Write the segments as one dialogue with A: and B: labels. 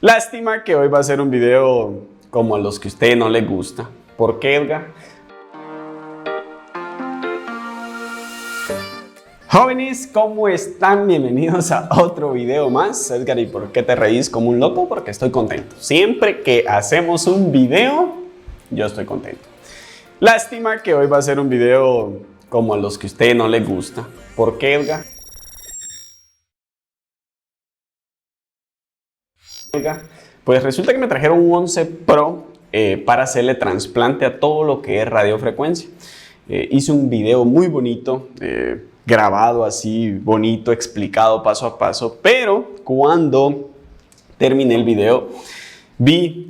A: Lástima que hoy va a ser un video como a los que a usted no le gusta. ¿Por qué, Edgar? Jóvenes, ¿cómo están? Bienvenidos a otro video más. Edgar, ¿y por qué te reís como un loco? Porque estoy contento. Siempre que hacemos un video, yo estoy contento. Lástima que hoy va a ser un video como a los que a usted no le gusta. ¿Por qué, Edgar? Pues resulta que me trajeron un 11 Pro para hacerle trasplante a todo lo que es radiofrecuencia. Hice un video muy bonito, grabado así, bonito, explicado paso a paso, pero cuando terminé el video vi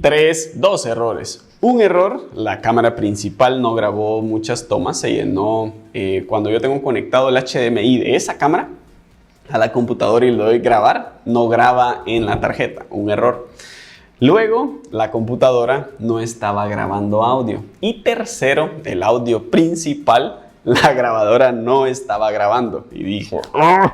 A: dos errores. Un error, la cámara principal no grabó muchas tomas, se llenó cuando yo tengo conectado el HDMI de esa cámara a la computadora y le doy grabar, no graba en la tarjeta, un error. Luego, la computadora no estaba grabando audio. Y tercero, el audio principal, la grabadora no estaba grabando. Y dije, ¡oh!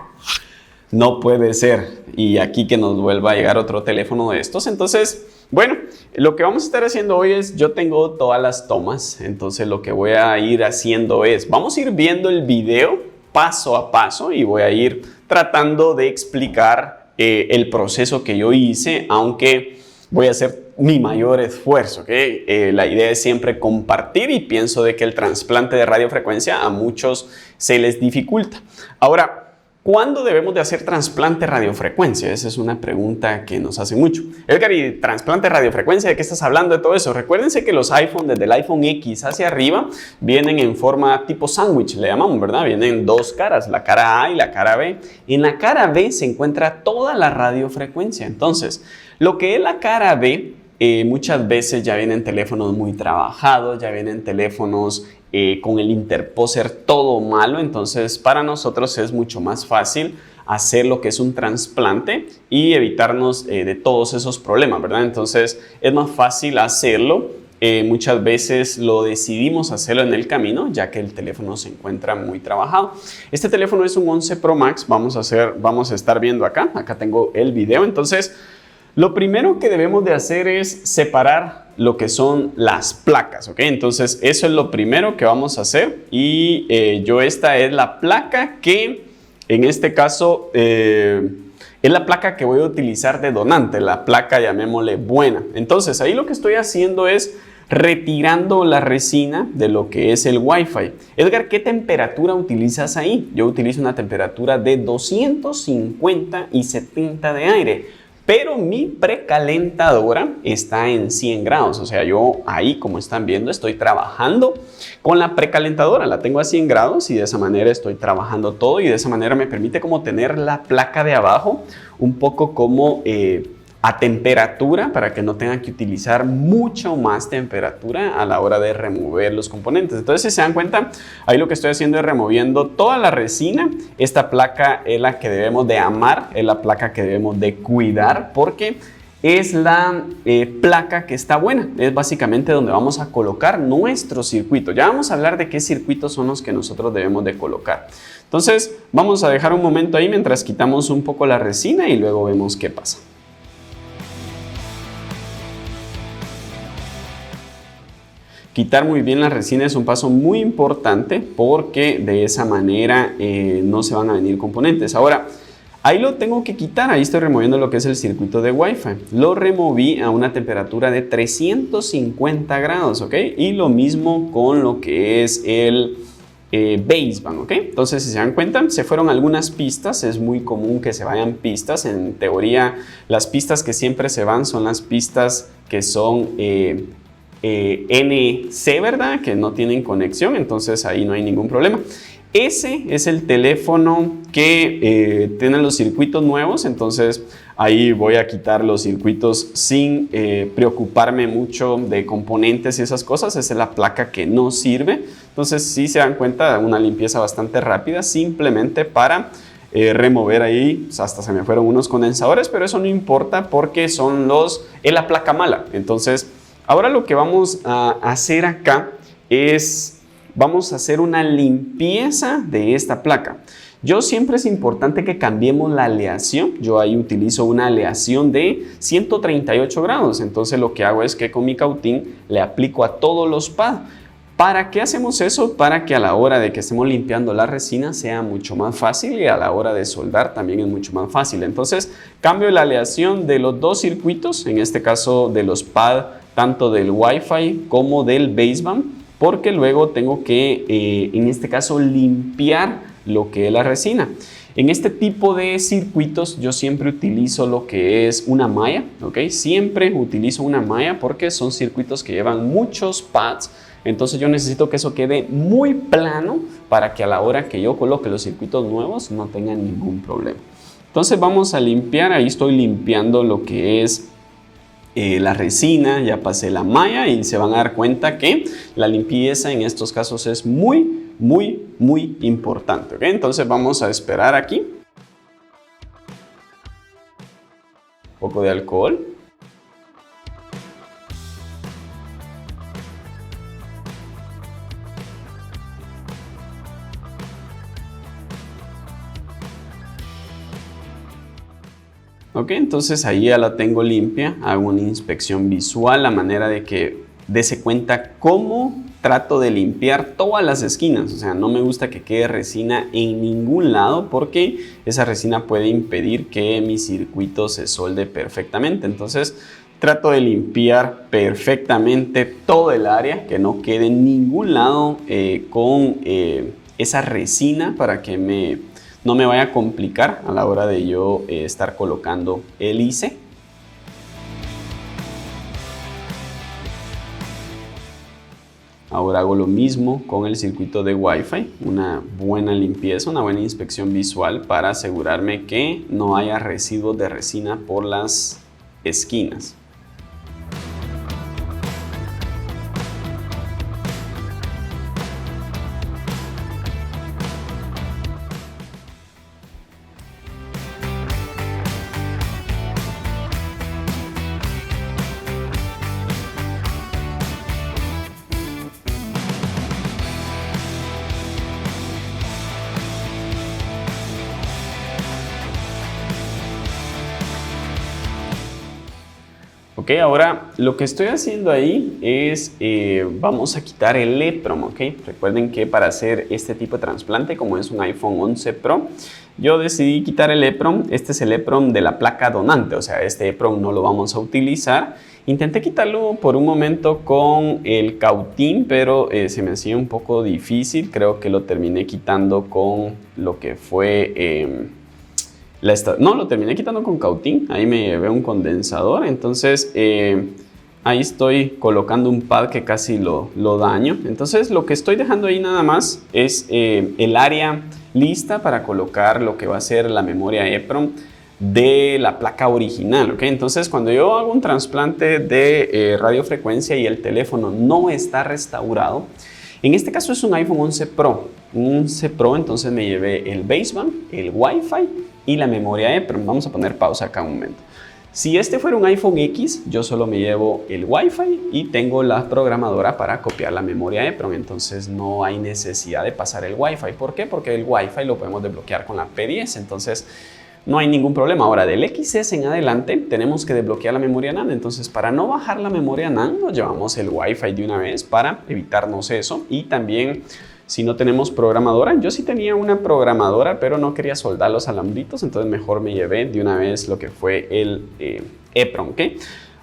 A: No puede ser. Y aquí que nos vuelva a llegar otro teléfono de estos. Entonces, bueno, lo que vamos a estar haciendo hoy es, yo tengo todas las tomas. Entonces, lo que voy a ir haciendo es, vamos a ir viendo el video paso a paso y voy a ir tratando de explicar el proceso que yo hice, aunque voy a hacer mi mayor esfuerzo, ¿okay? La idea es siempre compartir y pienso de que el trasplante de radiofrecuencia a muchos se les dificulta. Ahora, ¿cuándo debemos de hacer trasplante de radiofrecuencia? Esa es una pregunta que nos hace mucho. Edgar, ¿y trasplante de radiofrecuencia? ¿De qué estás hablando de todo eso? Recuérdense que los iPhone, desde el iPhone X hacia arriba, vienen en forma tipo sándwich, le llamamos, ¿verdad? Vienen dos caras, la cara A y la cara B. En la cara B se encuentra toda la radiofrecuencia. Entonces, lo que es la cara B, muchas veces ya vienen teléfonos muy trabajados, ya vienen teléfonos con el interposer todo malo, entonces para nosotros es mucho más fácil hacer lo que es un trasplante y evitarnos de todos esos problemas, ¿verdad? Entonces es más fácil hacerlo, muchas veces lo decidimos hacerlo en el camino ya que el teléfono se encuentra muy trabajado. Este teléfono es un 11 Pro Max, vamos a estar viendo acá tengo el video. Entonces lo primero que debemos de hacer es separar lo que son las placas, ¿ok? Entonces eso es lo primero que vamos a hacer y esta es la placa que en este caso es la placa que voy a utilizar de donante, la placa llamémosle buena. Entonces ahí lo que estoy haciendo es retirando la resina de lo que es el Wi-Fi. Edgar, ¿qué temperatura utilizas ahí? Yo utilizo una temperatura de 250 y 70 de aire. Pero mi precalentadora está en 100 grados, o sea, yo ahí, como están viendo, estoy trabajando con la precalentadora, la tengo a 100 grados y de esa manera estoy trabajando todo y de esa manera me permite como tener la placa de abajo un poco como a temperatura para que no tengan que utilizar mucho más temperatura a la hora de remover los componentes. Entonces, si se dan cuenta, ahí lo que estoy haciendo es removiendo toda la resina. Esta placa es la que debemos de amar, es la placa que debemos de cuidar porque es la placa que está buena. Es básicamente donde vamos a colocar nuestro circuito. Ya vamos a hablar de qué circuitos son los que nosotros debemos de colocar. Entonces, vamos a dejar un momento ahí mientras quitamos un poco la resina y luego vemos qué pasa. Quitar muy bien la resina es un paso muy importante porque de esa manera no se van a venir componentes. Ahora, ahí lo tengo que quitar, ahí estoy removiendo lo que es el circuito de Wi-Fi. Lo removí a una temperatura de 350 grados, ¿ok? Y lo mismo con lo que es el baseband, ¿ok? Entonces, si se dan cuenta, se fueron algunas pistas, es muy común que se vayan pistas. En teoría, las pistas que siempre se van son las pistas que son NC, ¿verdad? Que no tienen conexión, entonces ahí no hay ningún problema. Ese es el teléfono que tiene los circuitos nuevos, entonces ahí voy a quitar los circuitos sin preocuparme mucho de componentes y esas cosas. Esa es la placa que no sirve. Entonces, si se dan cuenta, una limpieza bastante rápida simplemente para remover ahí, hasta se me fueron unos condensadores, pero eso no importa porque es la placa mala. Entonces, ahora lo que vamos a hacer acá es, vamos a hacer una limpieza de esta placa. Yo siempre es importante que cambiemos la aleación. Yo ahí utilizo una aleación de 138 grados. Entonces lo que hago es que con mi cautín le aplico a todos los pads. ¿Para qué hacemos eso? Para que a la hora de que estemos limpiando la resina sea mucho más fácil y a la hora de soldar también es mucho más fácil. Entonces cambio la aleación de los dos circuitos, en este caso de los pads, tanto del Wi-Fi como del baseband, porque luego tengo que, en este caso, limpiar lo que es la resina. En este tipo de circuitos yo siempre utilizo lo que es una malla, ¿ok? Siempre utilizo una malla porque son circuitos que llevan muchos pads. Entonces yo necesito que eso quede muy plano para que a la hora que yo coloque los circuitos nuevos no tengan ningún problema. Entonces vamos a limpiar, ahí estoy limpiando lo que es la resina, ya pasé la malla y se van a dar cuenta que la limpieza en estos casos es muy importante, ¿ok? Entonces vamos a esperar aquí. Un poco de alcohol. Ok, entonces ahí ya la tengo limpia, hago una inspección visual, la manera de que dése cuenta cómo trato de limpiar todas las esquinas. O sea, no me gusta que quede resina en ningún lado porque esa resina puede impedir que mi circuito se solde perfectamente. Entonces trato de limpiar perfectamente todo el área, que no quede en ningún lado con esa resina para que no me vaya a complicar a la hora de yo estar colocando el ICE. Ahora hago lo mismo con el circuito de Wi-Fi, una buena limpieza, una buena inspección visual para asegurarme que no haya residuos de resina por las esquinas. Ok, ahora lo que estoy haciendo ahí es, vamos a quitar el EEPROM, ok. Recuerden que para hacer este tipo de trasplante, como es un iPhone 11 Pro, yo decidí quitar el EEPROM. Este es el EEPROM de la placa donante, o sea, este EEPROM no lo vamos a utilizar. Intenté quitarlo por un momento con el cautín, pero se me hacía un poco difícil. Creo que lo terminé quitando con lo que fue... No, lo terminé quitando con cautín, ahí me llevé un condensador, entonces ahí estoy colocando un pad que casi lo daño. Entonces lo que estoy dejando ahí nada más es el área lista para colocar lo que va a ser la memoria EEPROM de la placa original, ¿ok? Entonces cuando yo hago un trasplante de radiofrecuencia y el teléfono no está restaurado, en este caso es un iPhone 11 Pro, entonces me llevé el baseband, el Wi-Fi y la memoria EEPROM. Vamos a poner pausa acá un momento. Si este fuera un iPhone X, yo solo me llevo el Wi-Fi y tengo la programadora para copiar la memoria EEPROM, entonces no hay necesidad de pasar el Wi-Fi. ¿Por qué? Porque el Wi-Fi lo podemos desbloquear con la P10, entonces no hay ningún problema. Ahora, del XS en adelante tenemos que desbloquear la memoria NAND, entonces para no bajar la memoria NAND nos llevamos el Wi-Fi de una vez para evitarnos eso. Y también, si no tenemos programadora, yo sí tenía una programadora, pero no quería soldar los alambritos, entonces mejor me llevé de una vez lo que fue el EEPROM, ¿ok?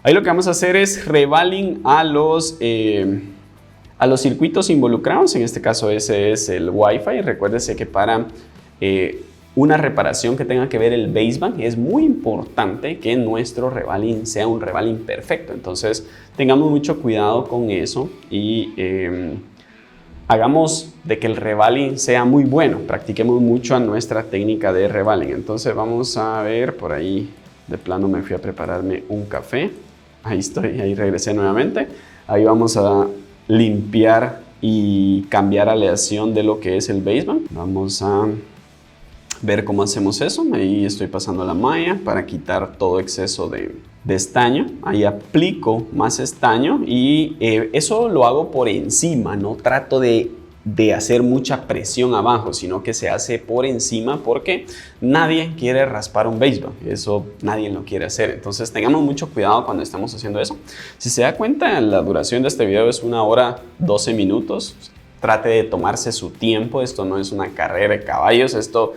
A: Ahí lo que vamos a hacer es revaling a los circuitos involucrados. En este caso ese es el Wi-Fi. Recuérdese que para una reparación que tenga que ver el baseband, es muy importante que nuestro revaling sea un revaling perfecto. Entonces tengamos mucho cuidado con eso y hagamos de que el revaling sea muy bueno. Practiquemos mucho a nuestra técnica de revaling. Entonces vamos a ver, por ahí de plano me fui a prepararme un café. Ahí estoy, ahí regresé nuevamente. Ahí vamos a limpiar y cambiar aleación de lo que es el baseband. Vamos a ver cómo hacemos eso. Ahí estoy pasando la malla para quitar todo exceso de estaño. Ahí aplico más estaño y eso lo hago por encima, no trato de de hacer mucha presión abajo, sino que se hace por encima porque nadie quiere raspar un baseball. Eso nadie lo quiere hacer. Entonces tengamos mucho cuidado cuando estamos haciendo eso. Si se da cuenta, la duración de este video es 1 hora 12 minutos. Trate de tomarse su tiempo. Esto no es una carrera de caballos. Esto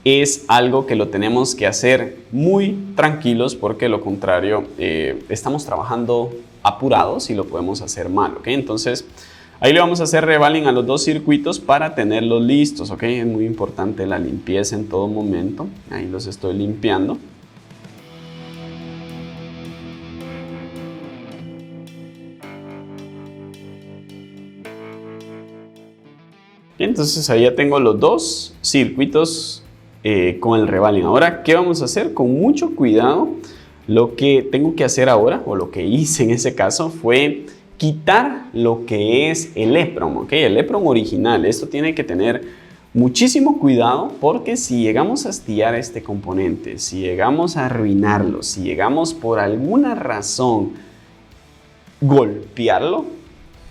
A: es algo que lo tenemos que hacer muy tranquilos porque lo contrario estamos trabajando apurados y lo podemos hacer mal, ¿ok? Entonces ahí le vamos a hacer revaling a los 2 circuitos para tenerlos listos, ¿ok? Es muy importante la limpieza en todo momento. Ahí los estoy limpiando. Entonces ahí ya tengo los 2 circuitos con el revaling. Ahora, ¿qué vamos a hacer? Con mucho cuidado, lo que tengo que hacer ahora, o lo que hice en ese caso, fue quitar lo que es el EPROM, ¿ok? El EPROM original. Esto tiene que tener muchísimo cuidado porque si llegamos a astillar este componente, si llegamos a arruinarlo, si llegamos por alguna razón golpearlo,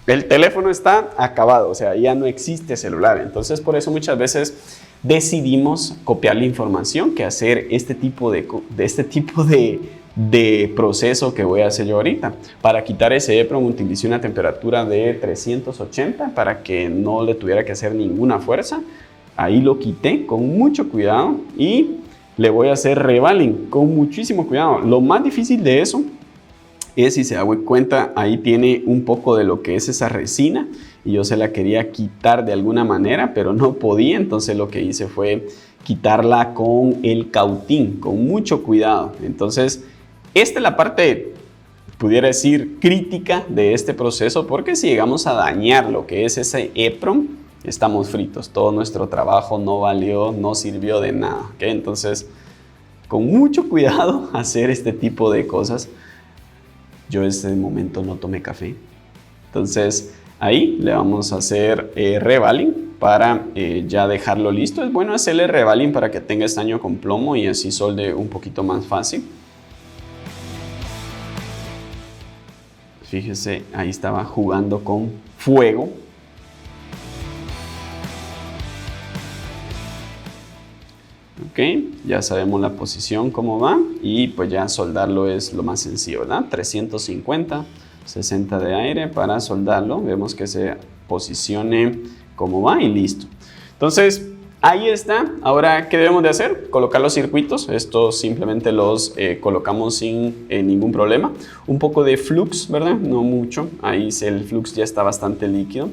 A: el teléfono está acabado, o sea, ya no existe celular. Entonces, por eso muchas veces decidimos copiar la información que hacer este tipo de proceso que voy a hacer yo ahorita. Para quitar ese EPROM utilicé una temperatura de 380 para que no le tuviera que hacer ninguna fuerza. Ahí lo quité con mucho cuidado y le voy a hacer revaling con muchísimo cuidado. Lo más difícil de eso es, si se da cuenta, ahí tiene un poco de lo que es esa resina y yo se la quería quitar de alguna manera, pero no podía. Entonces lo que hice fue quitarla con el cautín, con mucho cuidado. Entonces esta es la parte, pudiera decir, crítica de este proceso, porque si llegamos a dañar lo que es ese EPROM, estamos fritos. Todo nuestro trabajo no valió, no sirvió de nada, ¿okay? Entonces, con mucho cuidado hacer este tipo de cosas. Yo en este momento no tomé café. Entonces, ahí le vamos a hacer revaling para ya dejarlo listo. Es bueno hacerle revaling para que tenga estaño con plomo y así solde un poquito más fácil. Fíjese, ahí estaba jugando con fuego. Ok, ya sabemos la posición, cómo va, y pues ya soldarlo es lo más sencillo, ¿verdad? 350, 60 de aire para soldarlo. Vemos que se posicione como va y listo. Entonces, ahí está. Ahora, ¿qué debemos de hacer? Colocar los circuitos. Estos simplemente los colocamos sin ningún problema. Un poco de flux, ¿verdad? No mucho. Ahí el flux ya está bastante líquido.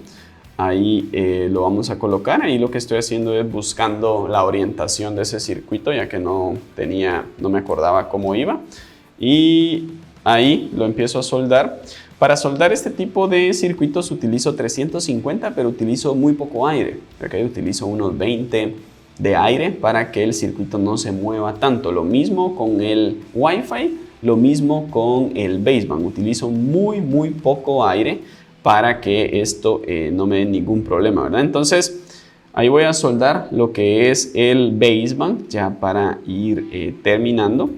A: Ahí lo vamos a colocar. Ahí lo que estoy haciendo es buscando la orientación de ese circuito, ya que no me acordaba cómo iba. Y ahí lo empiezo a soldar. Para soldar este tipo de circuitos utilizo 350, pero utilizo muy poco aire. Okay, utilizo unos 20 de aire para que el circuito no se mueva tanto. Lo mismo con el Wi-Fi, lo mismo con el baseband. Utilizo muy poco aire para que esto no me dé ningún problema, ¿verdad? Entonces, ahí voy a soldar lo que es el baseband ya para ir terminando.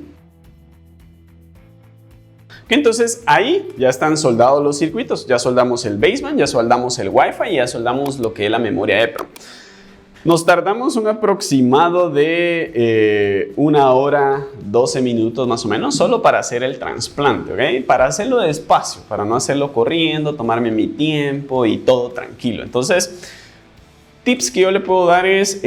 A: Entonces ahí ya están soldados los circuitos. Ya soldamos el baseband, ya soldamos el Wi-Fi y ya soldamos lo que es la memoria EPROM. Nos tardamos un aproximado de 1 hora 12 minutos más o menos solo para hacer el trasplante, ¿ok? Para hacerlo despacio, para no hacerlo corriendo, tomarme mi tiempo y todo tranquilo. Entonces, tips que yo le puedo dar es,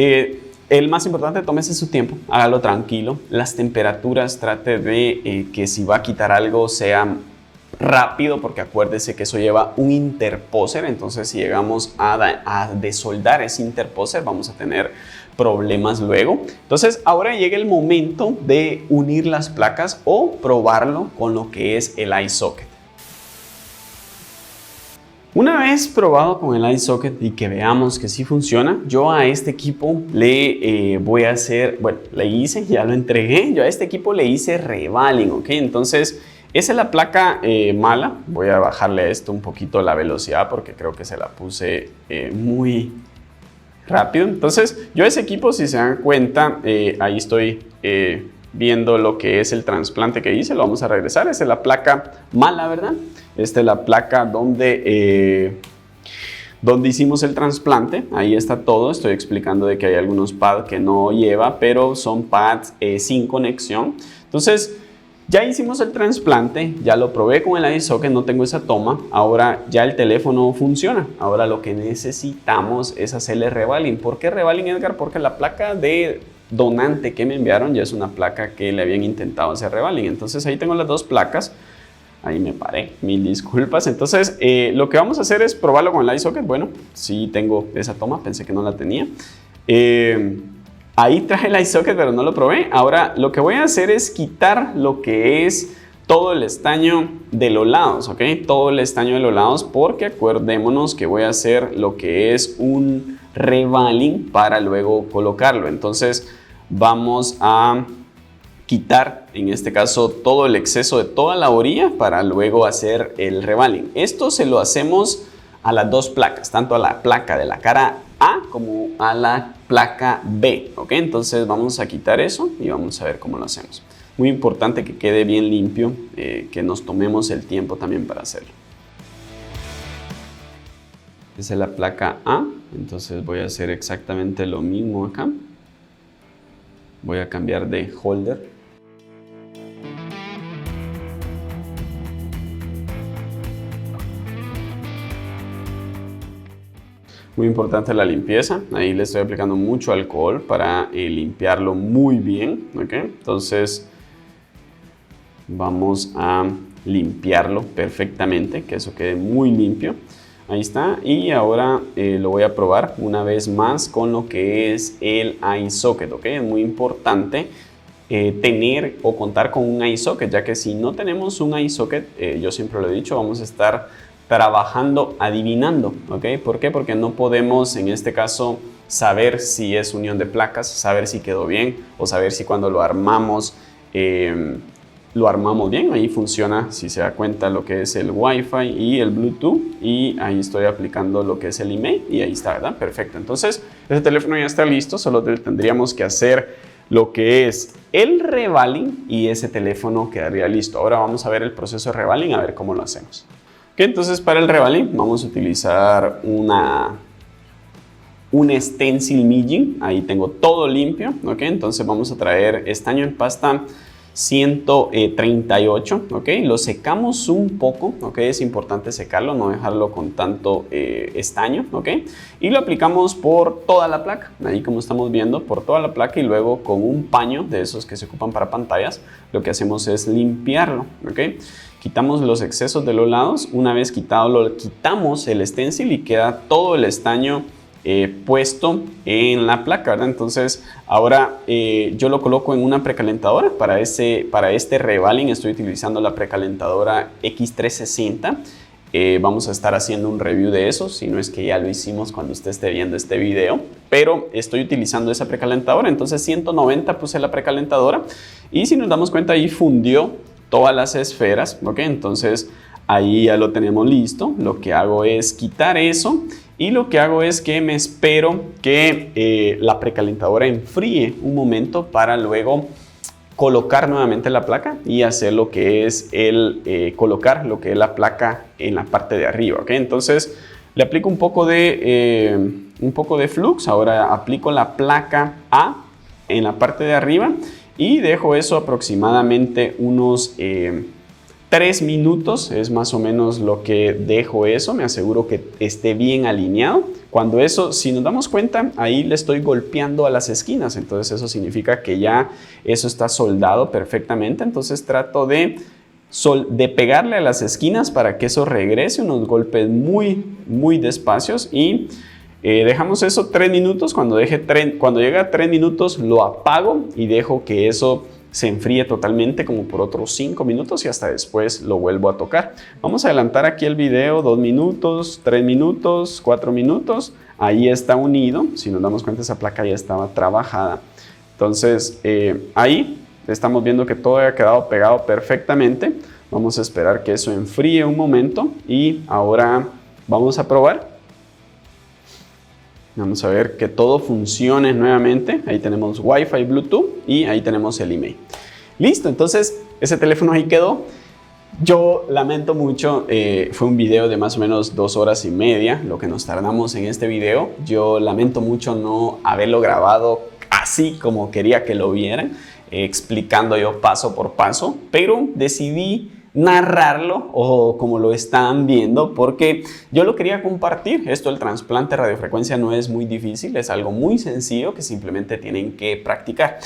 A: el más importante, tómese su tiempo, hágalo tranquilo. Las temperaturas, trate de que si va a quitar algo sea rápido, porque acuérdese que eso lleva un interposer. Entonces, si llegamos a desoldar ese interposer, vamos a tener problemas luego. Entonces, ahora llega el momento de unir las placas o probarlo con lo que es el eye socket. Una vez probado con el eye socket y que veamos que sí funciona, yo a este equipo le voy a hacer, bueno, le hice, ya lo entregué, yo a este equipo le hice revaling, ¿ok? Entonces, esa es la placa mala. Voy a bajarle a esto un poquito la velocidad porque creo que se la puse muy rápido. Entonces, yo a ese equipo, si se dan cuenta, ahí estoy viendo lo que es el trasplante que hice. Lo vamos a regresar. Esa es la placa mala, ¿verdad? Esta es la placa donde donde hicimos el trasplante. Ahí está todo. Estoy explicando de que hay algunos pads que no lleva, pero son pads sin conexión. Entonces, ya hicimos el trasplante, ya lo probé con el eye socket, no tengo esa toma. Ahora ya el teléfono funciona. Ahora lo que necesitamos es hacerle revaling. ¿Por qué revaling, Edgar? Porque la placa de donante que me enviaron ya es una placa que le habían intentado hacer revaling. Entonces ahí tengo las dos placas. Ahí me paré, mil disculpas. Entonces lo que vamos a hacer es probarlo con el eye socket. Bueno, sí tengo esa toma, pensé que no la tenía. Ahí traje el eye socket, pero no lo probé. Ahora lo que voy a hacer es quitar lo que es todo el estaño de los lados, ¿ok? Todo el estaño de los lados, porque acordémonos que voy a hacer lo que es un revaling para luego colocarlo. Entonces vamos a quitar, en este caso, todo el exceso de toda la orilla para luego hacer el revaling. Esto se lo hacemos a las dos placas, tanto a la placa de la cara A como a la placa B, ¿ok? Entonces vamos a quitar eso y vamos a ver cómo lo hacemos. Muy importante que quede bien limpio, que nos tomemos el tiempo también para hacerlo. Esa es la placa A, entonces voy a hacer exactamente lo mismo acá. Voy a cambiar de holder. Muy importante la limpieza. Ahí le estoy aplicando mucho alcohol para limpiarlo muy bien, ¿ok? Entonces vamos a limpiarlo perfectamente, que eso quede muy limpio. Ahí está. Y ahora lo voy a probar una vez más con lo que es el eye socket, ¿ok? Es muy importante tener o contar con un eye socket, ya que si no tenemos un eye socket, yo siempre lo he dicho, vamos a estar trabajando adivinando, ¿ok? ¿Por qué? Porque no podemos en este caso saber si es unión de placas, saber si quedó bien o saber si cuando lo armamos bien. Ahí funciona, si se da cuenta, lo que es el Wi-Fi y el Bluetooth, y ahí estoy aplicando lo que es el email y ahí está, ¿verdad? Perfecto. Entonces este teléfono ya está listo, solo tendríamos que hacer lo que es el revaling y ese teléfono quedaría listo. Ahora vamos a ver el proceso de revaling, a ver cómo lo hacemos. Entonces para el revaling vamos a utilizar un stencil Mijin. Ahí tengo todo limpio, ¿ok? Entonces vamos a traer estaño en pasta 138, ¿ok? Lo secamos un poco, ¿ok? Es importante secarlo, no dejarlo con tanto estaño, ¿ok? Y lo aplicamos por toda la placa, ahí como estamos viendo, por toda la placa, y luego con un paño de esos que se ocupan para pantallas, lo que hacemos es limpiarlo, ¿ok? Quitamos los excesos de los lados. Una vez quitado, quitamos el stencil y queda todo el estaño puesto en la placa, ¿verdad? Entonces ahora yo lo coloco en una precalentadora. Para este revaling estoy utilizando la precalentadora X360. Vamos a estar haciendo un review de eso, si no es que ya lo hicimos cuando usted esté viendo este video, pero estoy utilizando esa precalentadora. Entonces 190 puse la precalentadora y si nos damos cuenta ahí fundió todas las esferas, ¿ok? Entonces ahí ya lo tenemos listo. Lo que hago es quitar eso y lo que hago es que me espero que la precalentadora enfríe un momento para luego colocar nuevamente la placa y hacer lo que es colocar lo que es la placa en la parte de arriba, ¿ok? Entonces le aplico un poco de flux. Ahora aplico la placa A en la parte de arriba y dejo eso aproximadamente unos 3 minutos, es más o menos lo que dejo eso. Me aseguro que esté bien alineado. Cuando eso, si nos damos cuenta, ahí le estoy golpeando a las esquinas, entonces eso significa que ya eso está soldado perfectamente. Entonces trato de pegarle a las esquinas para que eso regrese, unos golpes muy despacios, y dejamos eso 3 minutos. Cuando llega a 3 minutos lo apago y dejo que eso se enfríe totalmente como por otros 5 minutos y hasta después lo vuelvo a tocar. Vamos a adelantar aquí el video 2 minutos, 3 minutos, 4 minutos. Ahí está unido. Si nos damos cuenta, esa placa ya estaba trabajada. Entonces ahí estamos viendo que todo ha quedado pegado perfectamente. Vamos a esperar que eso enfríe un momento y ahora vamos a probar. Vamos a ver que todo funcione nuevamente. Ahí tenemos Wi-Fi, Bluetooth y ahí tenemos el email. Listo, entonces ese teléfono ahí quedó. Yo lamento mucho, fue un video de más o menos 2 horas y media, lo que nos tardamos en este video. Yo lamento mucho no haberlo grabado así como quería que lo vieran, explicando yo paso por paso, pero decidí narrarlo o como lo están viendo porque yo lo quería compartir. Esto del trasplante de radiofrecuencia no es muy difícil, es algo muy sencillo que simplemente tienen que practicar.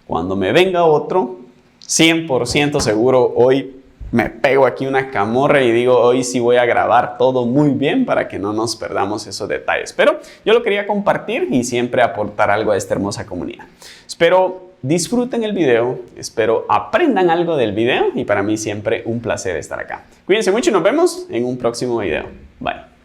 A: Cuando me venga otro, 100% seguro hoy me pego aquí una camorra y digo, hoy sí voy a grabar todo muy bien para que no nos perdamos esos detalles. Pero yo lo quería compartir y siempre aportar algo a esta hermosa comunidad. Espero disfruten el video, espero aprendan algo del video y para mí siempre un placer estar acá. Cuídense mucho y nos vemos en un próximo video. Bye.